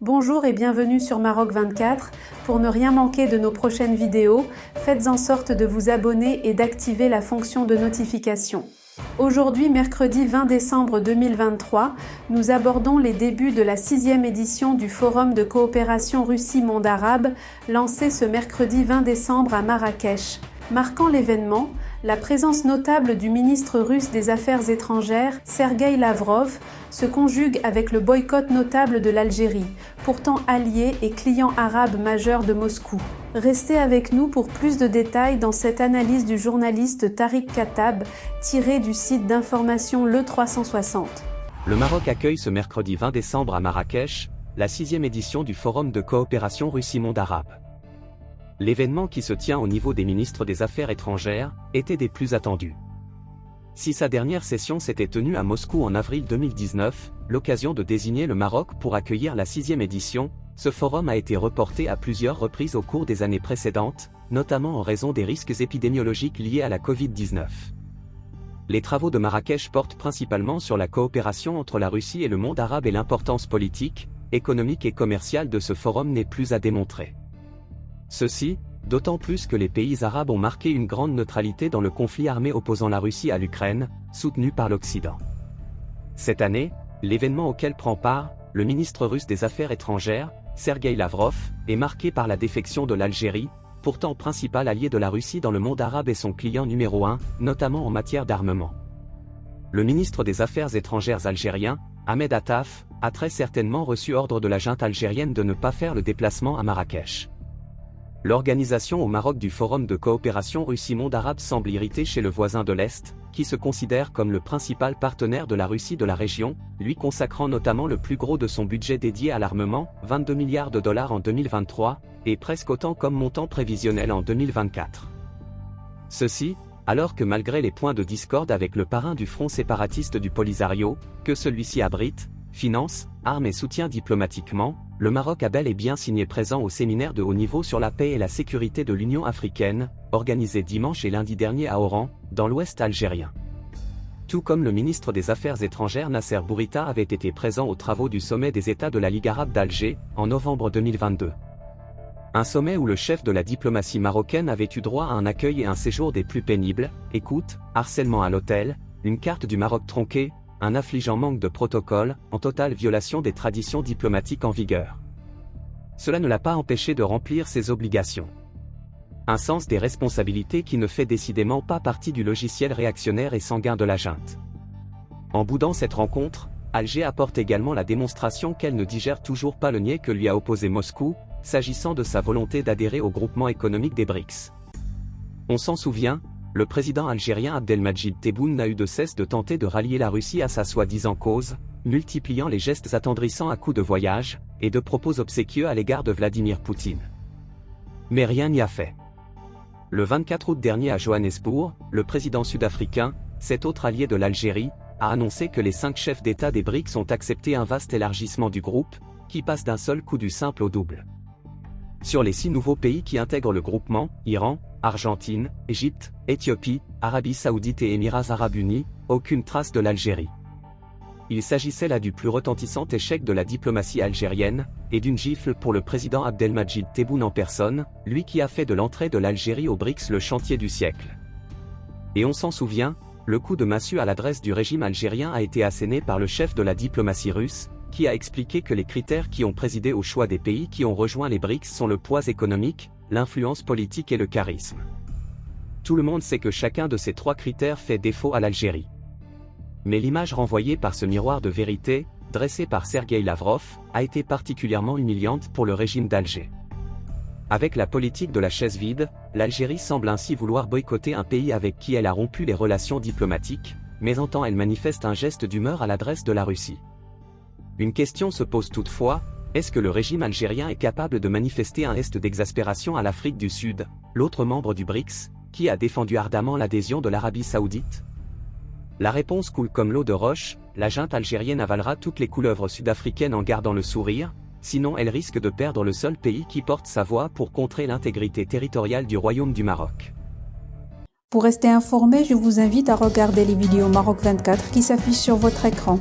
Bonjour et bienvenue sur Maroc 24. Pour ne rien manquer de nos prochaines vidéos, faites en sorte de vous abonner et d'activer la fonction de notification. Aujourd'hui, mercredi 20 décembre 2023, nous abordons les débuts de la 6e édition du Forum de coopération Russie-Monde arabe, lancé ce mercredi 20 décembre à Marrakech. Marquant l'événement, la présence notable du ministre russe des Affaires étrangères, Sergueï Lavrov, se conjugue avec le boycott notable de l'Algérie, pourtant allié et client arabe majeur de Moscou. Restez avec nous pour plus de détails dans cette analyse du journaliste Tariq Khattab, tirée du site d'information Le 360. Le Maroc accueille ce mercredi 20 décembre à Marrakech, la 6e édition du Forum de coopération Russie-Monde arabe. L'événement qui se tient au niveau des ministres des Affaires étrangères était des plus attendus. Si sa dernière session s'était tenue à Moscou en avril 2019, l'occasion de désigner le Maroc pour accueillir la 6e édition, ce forum a été reporté à plusieurs reprises au cours des années précédentes, notamment en raison des risques épidémiologiques liés à la Covid-19. Les travaux de Marrakech portent principalement sur la coopération entre la Russie et le monde arabe et l'importance politique, économique et commerciale de ce forum n'est plus à démontrer. Ceci, d'autant plus que les pays arabes ont marqué une grande neutralité dans le conflit armé opposant la Russie à l'Ukraine, soutenu par l'Occident. Cette année, l'événement auquel prend part le ministre russe des Affaires étrangères, Sergueï Lavrov, est marqué par la défection de l'Algérie, pourtant principal allié de la Russie dans le monde arabe et son client numéro 1, notamment en matière d'armement. Le ministre des Affaires étrangères algérien, Ahmed Attaf, a très certainement reçu ordre de la junte algérienne de ne pas faire le déplacement à Marrakech. L'organisation au Maroc du Forum de coopération Russie-Monde arabe semble irritée chez le voisin de l'Est, qui se considère comme le principal partenaire de la Russie de la région, lui consacrant notamment le plus gros de son budget dédié à l'armement, 22 milliards de dollars en 2023, et presque autant comme montant prévisionnel en 2024. Ceci, alors que malgré les points de discorde avec le parrain du front séparatiste du Polisario, que celui-ci abrite, finance, arme et soutient diplomatiquement, le Maroc a bel et bien signé présent au séminaire de haut niveau sur la paix et la sécurité de l'Union africaine, organisé dimanche et lundi dernier à Oran, dans l'ouest algérien. Tout comme le ministre des Affaires étrangères Nasser Bourita avait été présent aux travaux du sommet des États de la Ligue arabe d'Alger, en novembre 2022. Un sommet où le chef de la diplomatie marocaine avait eu droit à un accueil et un séjour des plus pénibles, écoute, harcèlement à l'hôtel, une carte du Maroc tronquée, un affligeant manque de protocole, en totale violation des traditions diplomatiques en vigueur. Cela ne l'a pas empêché de remplir ses obligations. Un sens des responsabilités qui ne fait décidément pas partie du logiciel réactionnaire et sanguin de la junte. En boudant cette rencontre, Alger apporte également la démonstration qu'elle ne digère toujours pas le niais que lui a opposé Moscou, s'agissant de sa volonté d'adhérer au groupement économique des BRICS. On s'en souvient, le président algérien Abdelmadjid Tebboune n'a eu de cesse de tenter de rallier la Russie à sa soi-disant cause, multipliant les gestes attendrissants à coups de voyage, et de propos obséquieux à l'égard de Vladimir Poutine. Mais rien n'y a fait. Le 24 août dernier à Johannesburg, le président sud-africain, cet autre allié de l'Algérie, a annoncé que les 5 chefs d'État des BRICS ont accepté un vaste élargissement du groupe, qui passe d'un seul coup du simple au double. Sur les 6 nouveaux pays qui intègrent le groupement, Iran, Argentine, Égypte, Éthiopie, Arabie Saoudite et Émirats Arabes Unis, aucune trace de l'Algérie. Il s'agissait là du plus retentissant échec de la diplomatie algérienne, et d'une gifle pour le président Abdelmadjid Tebboune en personne, lui qui a fait de l'entrée de l'Algérie aux BRICS le chantier du siècle. Et on s'en souvient, le coup de massue à l'adresse du régime algérien a été asséné par le chef de la diplomatie russe, qui a expliqué que les critères qui ont présidé au choix des pays qui ont rejoint les BRICS sont le poids économique, l'influence politique et le charisme. Tout le monde sait que chacun de ces 3 critères fait défaut à l'Algérie. Mais l'image renvoyée par ce miroir de vérité, dressé par Sergueï Lavrov, a été particulièrement humiliante pour le régime d'Alger. Avec la politique de la chaise vide, l'Algérie semble ainsi vouloir boycotter un pays avec qui elle a rompu les relations diplomatiques, mais en temps elle manifeste un geste d'humeur à l'adresse de la Russie. Une question se pose toutefois, est-ce que le régime algérien est capable de manifester un geste d'exaspération à l'Afrique du Sud, l'autre membre du BRICS, qui a défendu ardemment l'adhésion de l'Arabie Saoudite? La réponse coule comme l'eau de roche, la junte algérienne avalera toutes les couleuvres sud-africaines en gardant le sourire, sinon elle risque de perdre le seul pays qui porte sa voix pour contrer l'intégrité territoriale du Royaume du Maroc. Pour rester informé, je vous invite à regarder les vidéos Maroc 24 qui s'affichent sur votre écran.